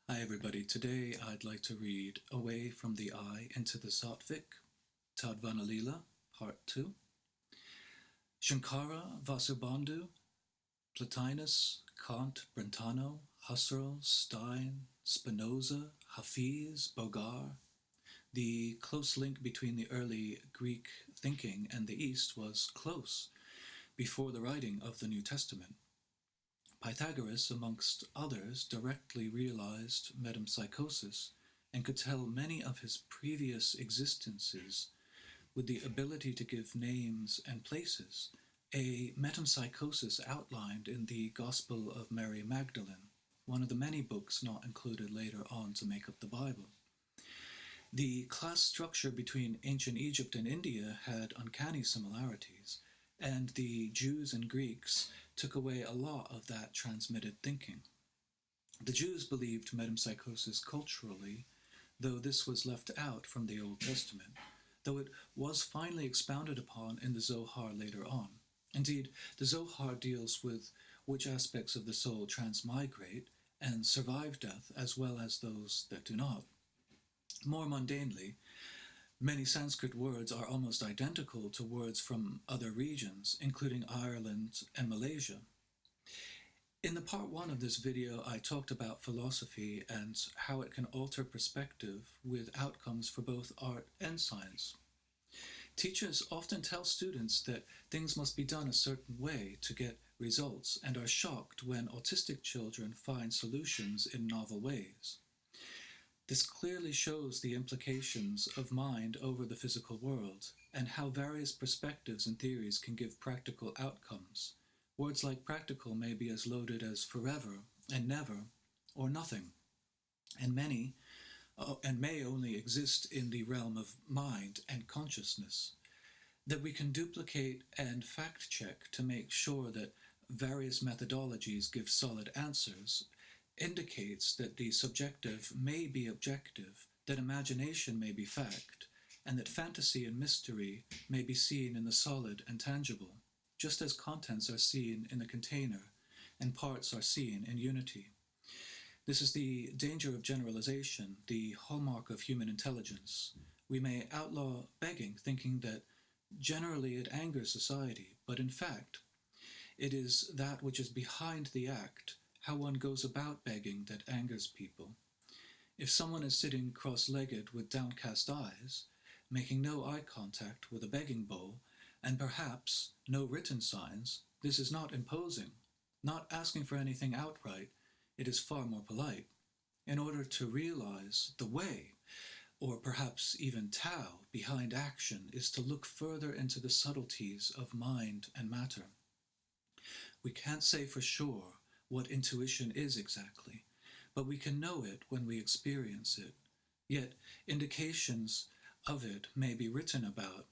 Hi everybody, today I'd like to read Away from the Eye into the Sattvic, Tadvanalila, Part 2. Shankara, Vasubandhu, Plotinus, Kant, Brentano, Husserl, Stein, Spinoza, Hafiz, Bogar. The close link between the early Greek thinking and the East was close before the writing of the New Testament. Pythagoras, amongst others, directly realized metempsychosis and could tell many of his previous existences with the ability to give names and places, a metempsychosis outlined in the Gospel of Mary Magdalene, one of the many books not included later on to make up the Bible. The class structure between ancient Egypt and India had uncanny similarities, and the Jews and Greeks took away a lot of that transmitted thinking. The Jews believed metempsychosis culturally, though this was left out from the Old Testament, though it was finally expounded upon in the Zohar later on. Indeed, the Zohar deals with which aspects of the soul transmigrate and survive death, as well as those that do not. More mundanely, many Sanskrit words are almost identical to words from other regions, including Ireland and Malaysia. In the part 1 of this video, I talked about philosophy and how it can alter perspective with outcomes for both art and science. Teachers often tell students that things must be done a certain way to get results and are shocked when autistic children find solutions in novel ways. This clearly shows the implications of mind over the physical world and how various perspectives and theories can give practical outcomes. Words like practical may be as loaded as forever and never or nothing, and may only exist in the realm of mind and consciousness. That we can duplicate and fact check to make sure that various methodologies give solid answers indicates that the subjective may be objective, that imagination may be fact, and that fantasy and mystery may be seen in the solid and tangible, just as contents are seen in the container and parts are seen in unity. This is the danger of generalization, the hallmark of human intelligence. We may outlaw begging, thinking that generally it angers society, but in fact, it is that which is behind the act, how one goes about begging, that angers people. If someone is sitting cross-legged with downcast eyes, making no eye contact with a begging bowl, and perhaps no written signs, this is not imposing, not asking for anything outright. It is far more polite. In order to realize the way, or perhaps even Tao, behind action is to look further into the subtleties of mind and matter. We can't say for sure what intuition is exactly, but we can know it when we experience it. Yet indications of it may be written about,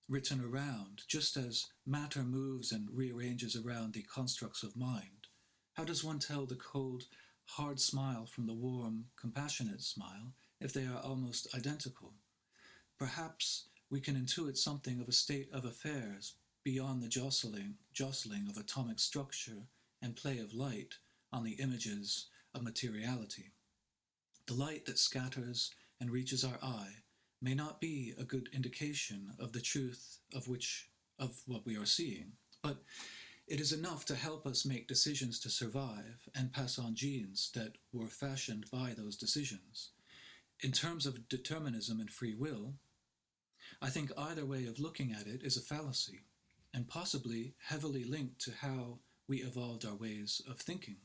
written around, just as matter moves and rearranges around the constructs of mind. How does one tell the cold, hard smile from the warm, compassionate smile if they are almost identical? Perhaps we can intuit something of a state of affairs beyond the jostling of atomic structure and play of light on the images of materiality. The light that scatters and reaches our eye may not be a good indication of the truth of what we are seeing, but it is enough to help us make decisions to survive and pass on genes that were fashioned by those decisions. In terms of determinism and free will, I think either way of looking at it is a fallacy, and possibly heavily linked to how we evolved our ways of thinking.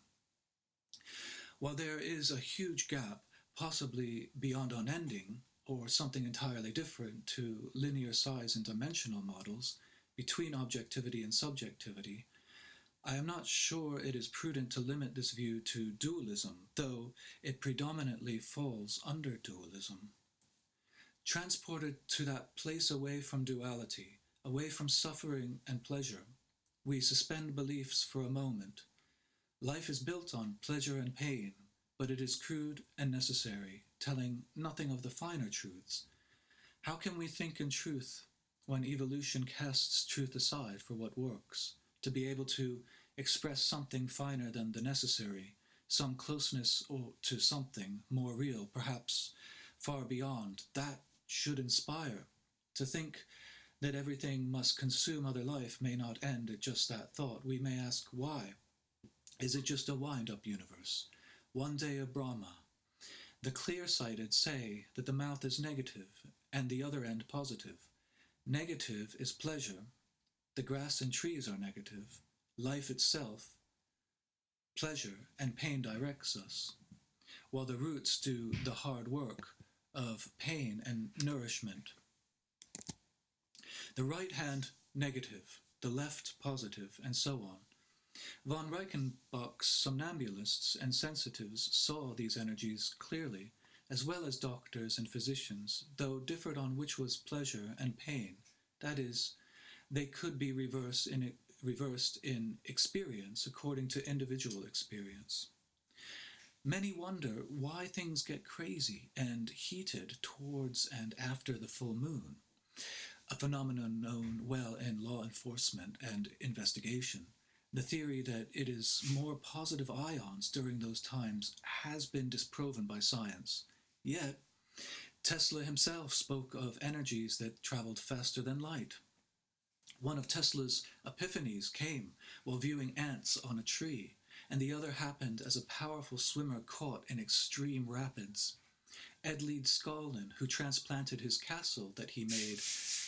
While there is a huge gap, possibly beyond unending, or something entirely different to linear size and dimensional models, between objectivity and subjectivity, I am not sure it is prudent to limit this view to dualism, though it predominantly falls under dualism. Transported to that place away from duality, away from suffering and pleasure, we suspend beliefs for a moment. Life is built on pleasure and pain, but it is crude and necessary, telling nothing of the finer truths. How can we think in truth when evolution casts truth aside for what works, to be able to express something finer than the necessary, some closeness or to something more real, perhaps far beyond. That should inspire. To think that everything must consume other life may not end at just that thought. We may ask why. Is it just a wind-up universe? One day of Brahma. The clear-sighted say that the mouth is negative and the other end positive. Negative is pleasure. The grass and trees are negative. Life itself, pleasure and pain directs us, while the roots do the hard work of pain and nourishment. The right hand negative, the left positive, and so on. Von Reichenbach's somnambulists and sensitives saw these energies clearly, as well as doctors and physicians, though differed on which was pleasure and pain. That is, they could be reversed in experience according to individual experience. Many wonder why things get crazy and heated towards and after the full moon, a phenomenon known well in law enforcement and investigation. The theory that it is more positive ions during those times has been disproven by science. Yet, Tesla himself spoke of energies that traveled faster than light. One of Tesla's epiphanies came while viewing ants on a tree, and the other happened as a powerful swimmer caught in extreme rapids. Edleed Skalden, who transplanted his castle that he made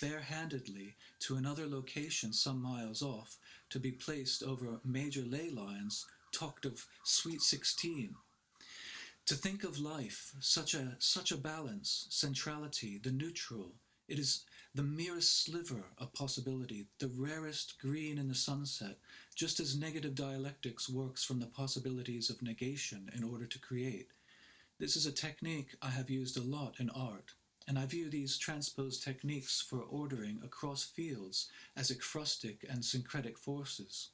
barehandedly to another location some miles off to be placed over major ley lines, talked of Sweet 16. To think of life, such a balance, centrality, the neutral, it is the merest sliver of possibility, the rarest green in the sunset, just as negative dialectics works from the possibilities of negation in order to create. This is a technique I have used a lot in art, and I view these transposed techniques for ordering across fields as ekphrastic and syncretic forces.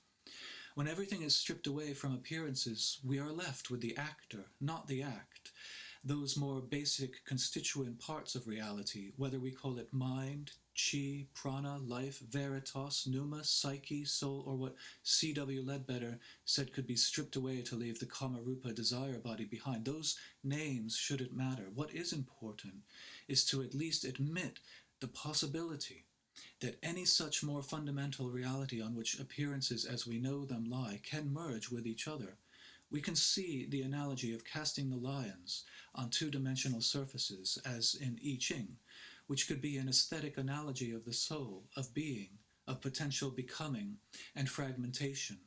When everything is stripped away from appearances, we are left with the actor, not the act, those more basic constituent parts of reality, whether we call it mind, chi, prana, life, veritas, pneuma, psyche, soul, or what C.W. Ledbetter said could be stripped away to leave the Kamarupa desire body behind. Those names shouldn't matter. What is important is to at least admit the possibility that any such more fundamental reality on which appearances as we know them lie can merge with each other. We can see the analogy of casting the lions on two-dimensional surfaces, as in I Ching, which could be an aesthetic analogy of the soul, of being, of potential becoming, and fragmentation.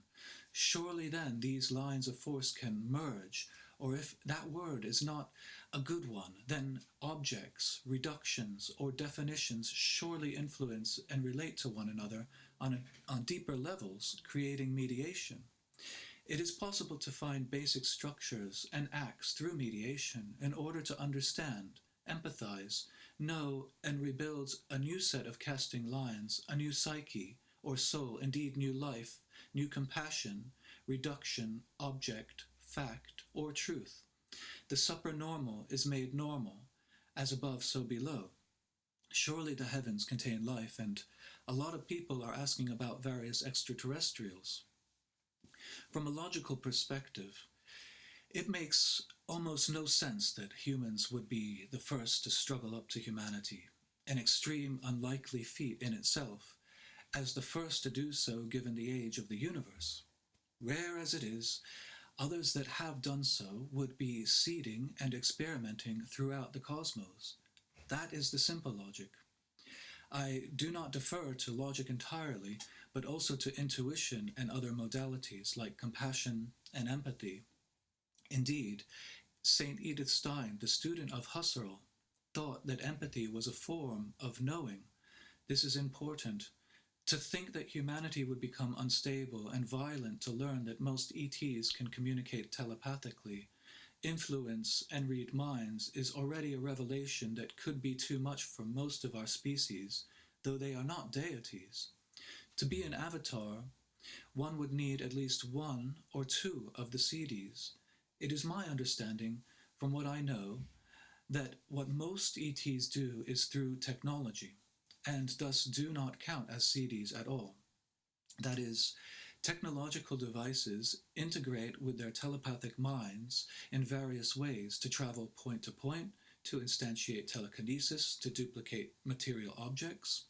Surely then these lines of force can merge, or if that word is not a good one, then objects, reductions, or definitions surely influence and relate to one another on deeper levels, creating mediation. It is possible to find basic structures and acts through mediation in order to understand, empathize, know, and rebuild a new set of casting lines, a new psyche or soul, indeed new life, new compassion, reduction, object, fact, or truth. The supernormal is made normal, as above so below. Surely the heavens contain life, and a lot of people are asking about various extraterrestrials. From a logical perspective, it makes almost no sense that humans would be the first to struggle up to humanity, an extreme unlikely feat in itself, as the first to do so given the age of the universe. Rare as it is, others that have done so would be seeding and experimenting throughout the cosmos. That is the simple logic. I do not defer to logic entirely, but also to intuition and other modalities like compassion and empathy. Indeed, St. Edith Stein, the student of Husserl, thought that empathy was a form of knowing. This is important. To think that humanity would become unstable and violent to learn that most ETs can communicate telepathically, influence and read minds is already a revelation that could be too much for most of our species, though they are not deities. To be an avatar, one would need at least one or two of the CDs. It is my understanding, from what I know, that what most ETs do is through technology, and thus do not count as CDs at all. That is, Technological devices integrate with their telepathic minds in various ways to travel point to point, to instantiate telekinesis, to duplicate material objects.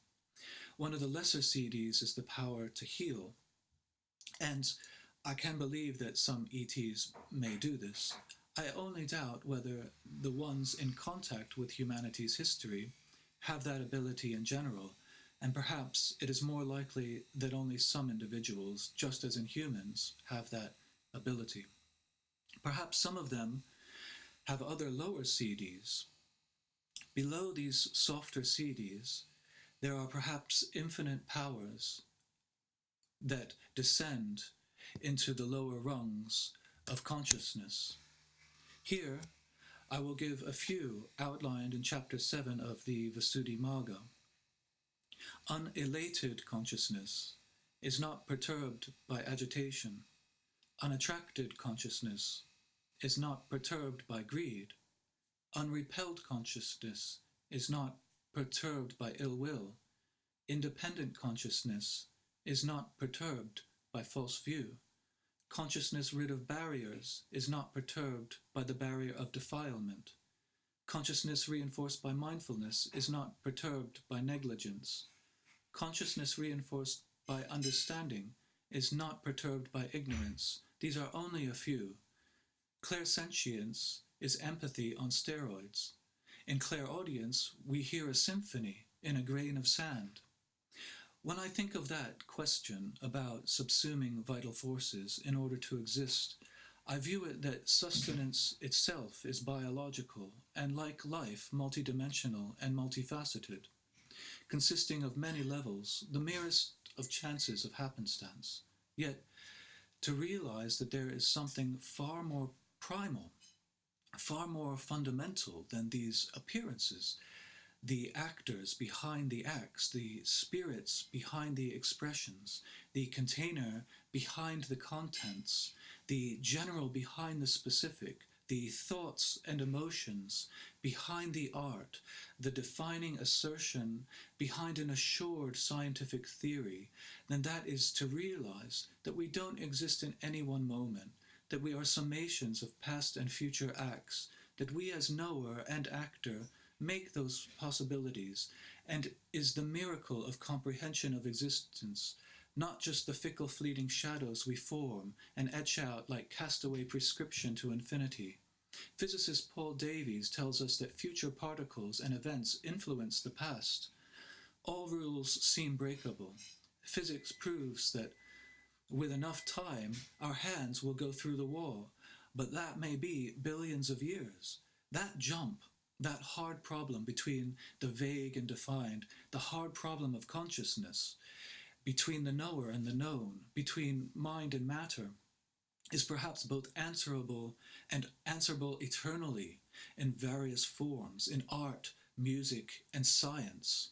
One of the lesser CDs is the power to heal, and I can believe that some ETs may do this. I only doubt whether the ones in contact with humanity's history have that ability in general, and perhaps it is more likely that only some individuals, just as in humans, have that ability. Perhaps some of them have other lower CDs. Below these softer CDs, there are perhaps infinite powers that descend into the lower rungs of consciousness. Here, I will give a few outlined in Chapter 7 of the Visuddhimagga. Unelated consciousness is not perturbed by agitation. Unattracted consciousness is not perturbed by greed. Unrepelled consciousness is not perturbed by ill will. Independent consciousness is not perturbed by false view. Consciousness rid of barriers is not perturbed by the barrier of defilement. Consciousness reinforced by mindfulness is not perturbed by negligence. Consciousness reinforced by understanding is not perturbed by ignorance. These are only a few. Clairsentience is empathy on steroids. In clairaudience, we hear a symphony in a grain of sand. When I think of that question about subsuming vital forces in order to exist, I view it that sustenance itself is biological and, like life, multidimensional and multifaceted, consisting of many levels, the merest of chances of happenstance. Yet, to realize that there is something far more primal, far more fundamental than these appearances, the actors behind the acts, the spirits behind the expressions, the container behind the contents, the general behind the specific, the thoughts and emotions behind the art, the defining assertion behind an assured scientific theory, then that is to realize that we don't exist in any one moment, that we are summations of past and future acts, that we as knower and actor make those possibilities, and is the miracle of comprehension of existence, not just the fickle fleeting shadows we form and etch out like castaway prescription to infinity. Physicist Paul Davies tells us that future particles and events influence the past. All rules seem breakable. Physics proves that with enough time, our hands will go through the wall, but that may be billions of years. That jump, that hard problem between the vague and defined, the hard problem of consciousness, between the knower and the known, between mind and matter, is perhaps both answerable and answerable eternally in various forms, in art, music, and science.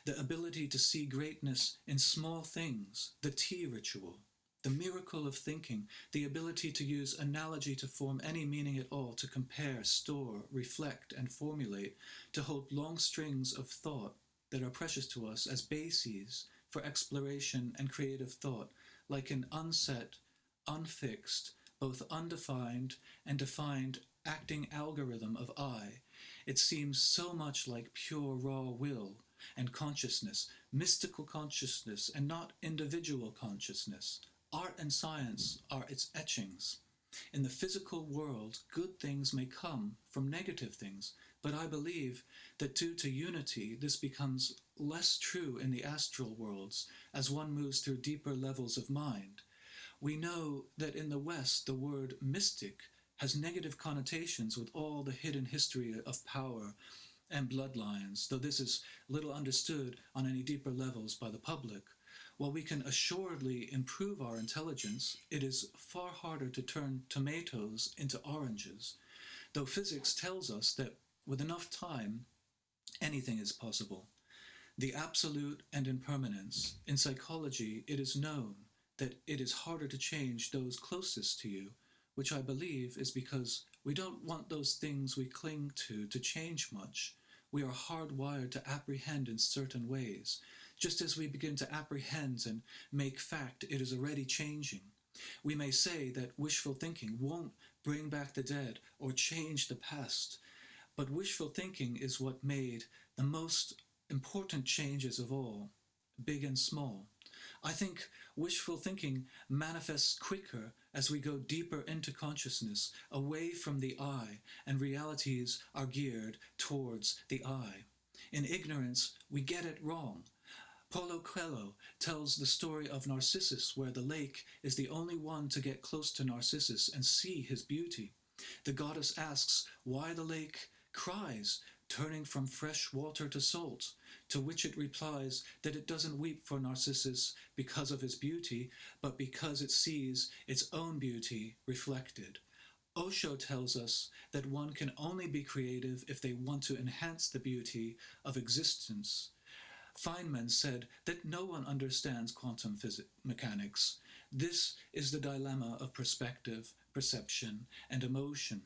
The ability to see greatness in small things, the tea ritual, the miracle of thinking, the ability to use analogy to form any meaning at all, to compare, store, reflect, and formulate, to hold long strings of thought that are precious to us as bases for exploration and creative thought, like an unset, unfixed, both undefined and defined acting algorithm of I. It seems so much like pure raw will and consciousness, mystical consciousness and not individual consciousness. Art and science are its etchings. In the physical world, good things may come from negative things, but I believe that due to unity, this becomes less true in the astral worlds as one moves through deeper levels of mind. We know that in the West, the word mystic has negative connotations with all the hidden history of power and bloodlines, though this is little understood on any deeper levels by the public. While we can assuredly improve our intelligence, it is far harder to turn tomatoes into oranges, though physics tells us that with enough time, anything is possible. The absolute and impermanence. In psychology, it is known that it is harder to change those closest to you, which I believe is because we don't want those things we cling to change much. We are hardwired to apprehend in certain ways, Just as we begin to apprehend and make fact, it is already changing. We may say that wishful thinking won't bring back the dead or change the past, but wishful thinking is what made the most important changes of all, big and small. I think wishful thinking manifests quicker as we go deeper into consciousness, away from the I, and realities are geared towards the I. In ignorance, we get it wrong. Paulo Coelho tells the story of Narcissus, where the lake is the only one to get close to Narcissus and see his beauty. The goddess asks why the lake cries, turning from fresh water to salt, to which it replies that it doesn't weep for Narcissus because of his beauty, but because it sees its own beauty reflected. Osho tells us that one can only be creative if they want to enhance the beauty of existence. Feynman said that no one understands quantum mechanics. This is the dilemma of perspective, perception, and emotion.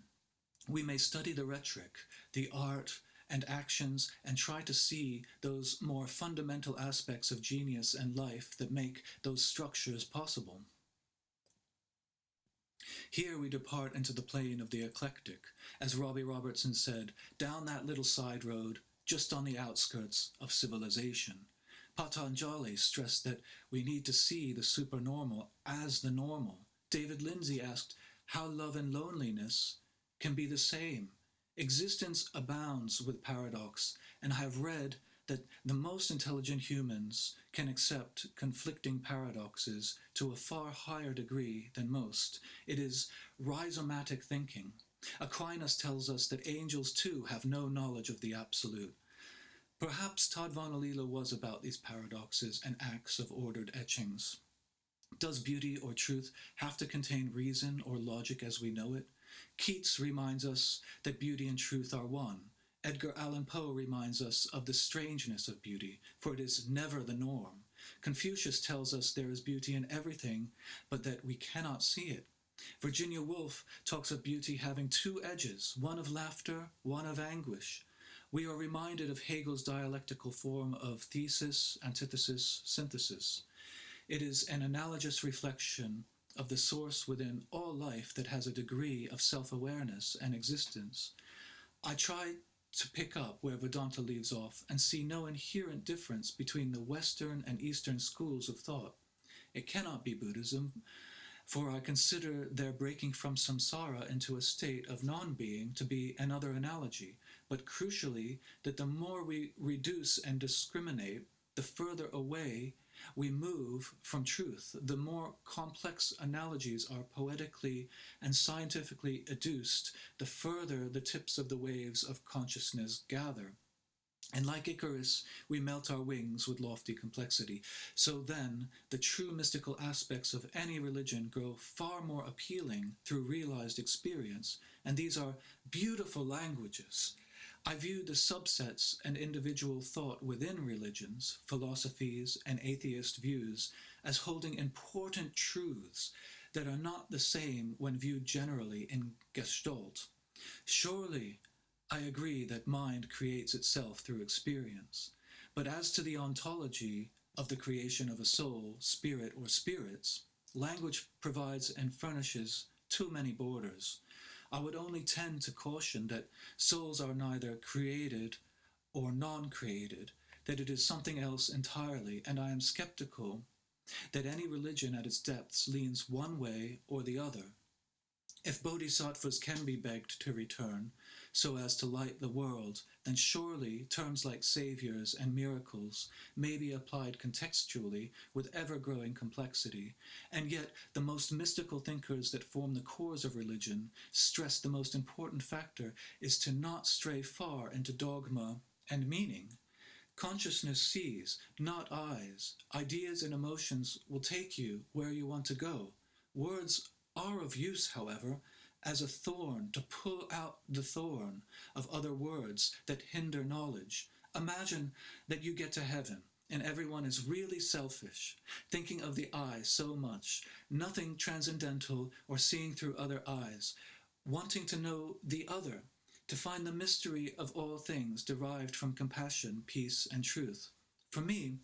We may study the rhetoric, the art, and actions, and try to see those more fundamental aspects of genius and life that make those structures possible. Here we depart into the plane of the eclectic, as Robbie Robertson said, down that little side road, just on the outskirts of civilization. Patanjali stressed that we need to see the supernormal as the normal. David Lindsay asked how love and loneliness can be the same. Existence abounds with paradox, and I have read that the most intelligent humans can accept conflicting paradoxes to a far higher degree than most. It is rhizomatic thinking. Aquinas tells us that angels too have no knowledge of the absolute. Perhaps Tadvanalila was about these paradoxes and acts of ordered etchings. Does beauty or truth have to contain reason or logic as we know it? Keats reminds us that beauty and truth are one. Edgar Allan Poe reminds us of the strangeness of beauty, for it is never the norm. Confucius tells us there is beauty in everything, but that we cannot see it. Virginia Woolf talks of beauty having two edges, one of laughter, one of anguish. We are reminded of Hegel's dialectical form of thesis, antithesis, synthesis. It is an analogous reflection of the source within all life that has a degree of self-awareness and existence. I try to pick up where Vedanta leaves off and see no inherent difference between the Western and Eastern schools of thought. It cannot be Buddhism, for I consider their breaking from samsara into a state of non-being to be another analogy, but crucially that the more we reduce and discriminate, the further away we move from truth, the more complex analogies are poetically and scientifically adduced, the further the tips of the waves of consciousness gather. And like Icarus, we melt our wings with lofty complexity. So then, the true mystical aspects of any religion grow far more appealing through realized experience, and these are beautiful languages. I view the subsets and individual thought within religions, philosophies, and atheist views as holding important truths that are not the same when viewed generally in Gestalt. Surely, I agree that mind creates itself through experience, but as to the ontology of the creation of a soul, spirit, or spirits, language provides and furnishes too many borders. I would only tend to caution that souls are neither created or non-created, that it is something else entirely, and I am skeptical that any religion at its depths leans one way or the other. If bodhisattvas can be begged to return so as to light the world, then surely terms like saviors and miracles may be applied contextually with ever-growing complexity. And yet the most mystical thinkers that form the cores of religion stress the most important factor is to not stray far into dogma and meaning. Consciousness sees, not eyes. Ideas and emotions will take you where you want to go. Words are of use, however, as a thorn to pull out the thorn of other words that hinder knowledge. Imagine that you get to heaven and everyone is really selfish, thinking of the I so much, nothing transcendental or seeing through other eyes, wanting to know the other, to find the mystery of all things derived from compassion, peace, and truth. For me,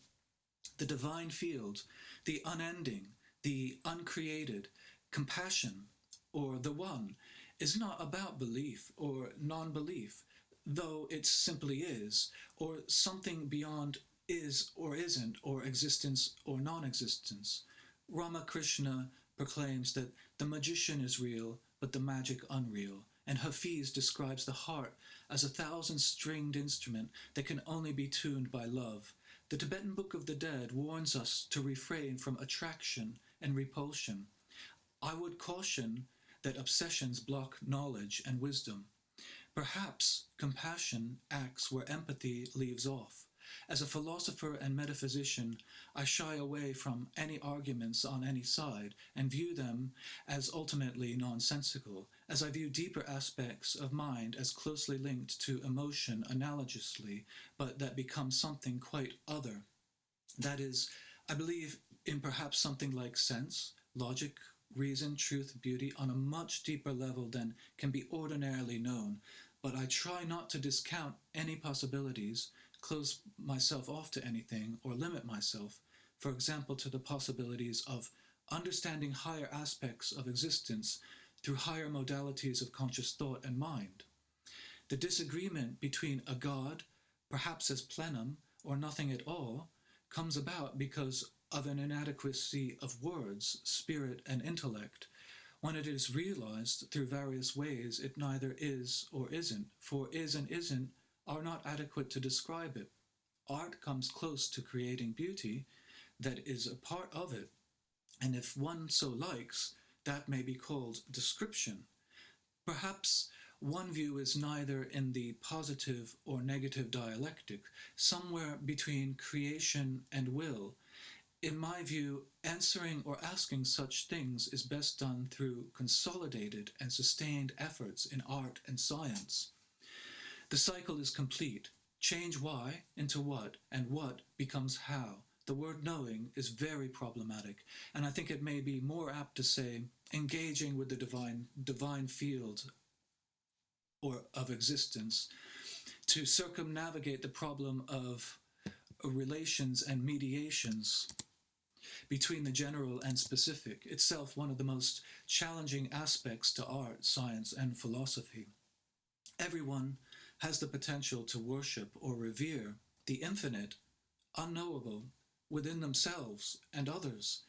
The divine field, the unending, the uncreated, compassion, or the one, is not about belief or non belief, though it simply is, or something beyond is or isn't, or existence or non existence. Ramakrishna proclaims that the magician is real, but the magic unreal, and Hafiz describes the heart as a thousand-stringed instrument that can only be tuned by love. The Tibetan Book of the Dead warns us to refrain from attraction and repulsion. I would caution that obsessions block knowledge and wisdom. Perhaps compassion acts where empathy leaves off. As a philosopher and metaphysician, I shy away from any arguments on any side and view them as ultimately nonsensical, as I view deeper aspects of mind as closely linked to emotion analogously, but that become something quite other. That is, I believe in perhaps something like sense, logic, reason, truth, beauty on a much deeper level than can be ordinarily known, but I try not to discount any possibilities, close myself off to anything, or limit myself, for example, to the possibilities of understanding higher aspects of existence through higher modalities of conscious thought and mind. The disagreement between a God, perhaps as plenum, or nothing at all, comes about because of an inadequacy of words, spirit, and intellect. When it is realized through various ways, it neither is or isn't, for is and isn't are not adequate to describe it. Art comes close to creating beauty that is a part of it, and if one so likes, that may be called description. Perhaps one view is neither in the positive or negative dialectic, somewhere between creation and will. In my view, answering or asking such things is best done through consolidated and sustained efforts in art and science. The cycle is complete. Change why into what, and what becomes how. The word knowing is very problematic, and I think it may be more apt to say engaging with the divine field or of existence to circumnavigate the problem of relations and mediations between the general and specific, itself one of the most challenging aspects to art, science, and philosophy. Everyone has the potential to worship or revere the infinite, unknowable, within themselves and others,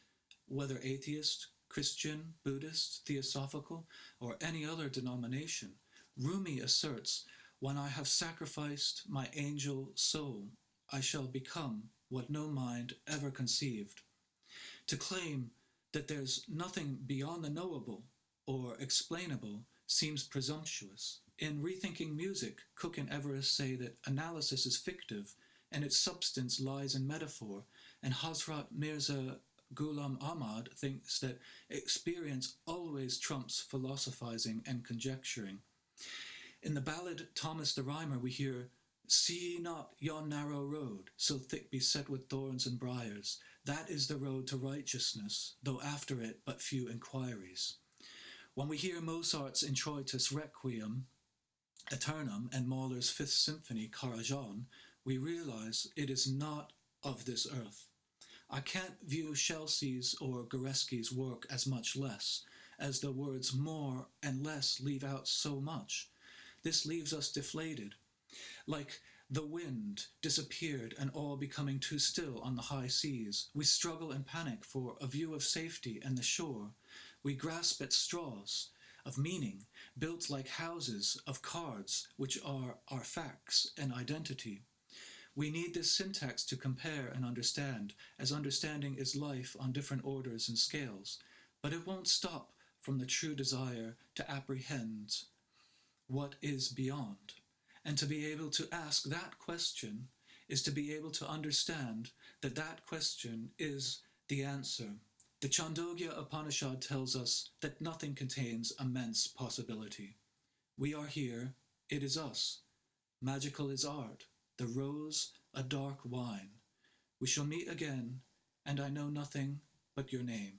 whether atheist, Christian, Buddhist, theosophical, or any other denomination. Rumi asserts, "When I have sacrificed my angel soul, I shall become what no mind ever conceived." To claim that there's nothing beyond the knowable or explainable seems presumptuous. In Rethinking Music, Cook and Everest say that analysis is fictive and its substance lies in metaphor, and Hazrat Mirza Ghulam Ahmad thinks that experience always trumps philosophizing and conjecturing. In the ballad Thomas the Rhymer we hear, "See ye not yon narrow road, so thick beset with thorns and briars? That is the road to righteousness, though after it but few inquiries." When we hear Mozart's Introitus Requiem Aeternum and Mahler's Fifth Symphony Karajan, we realize it is not of this earth. I can't view Chelsea's or Goreski's work as much less, as the words more and less leave out so much. This leaves us deflated, like the wind disappeared and all becoming too still on the high seas. We struggle and panic for a view of safety and the shore. We grasp at straws of meaning, built like houses of cards, which are our facts and identity. We need this syntax to compare and understand, as understanding is life on different orders and scales. But it won't stop from the true desire to apprehend what is beyond. And to be able to ask that question is to be able to understand that that question is the answer. The Chandogya Upanishad tells us that nothing contains immense possibility. We are here, it is us. Magical is art, the rose a dark wine. We shall meet again, and I know nothing but your name.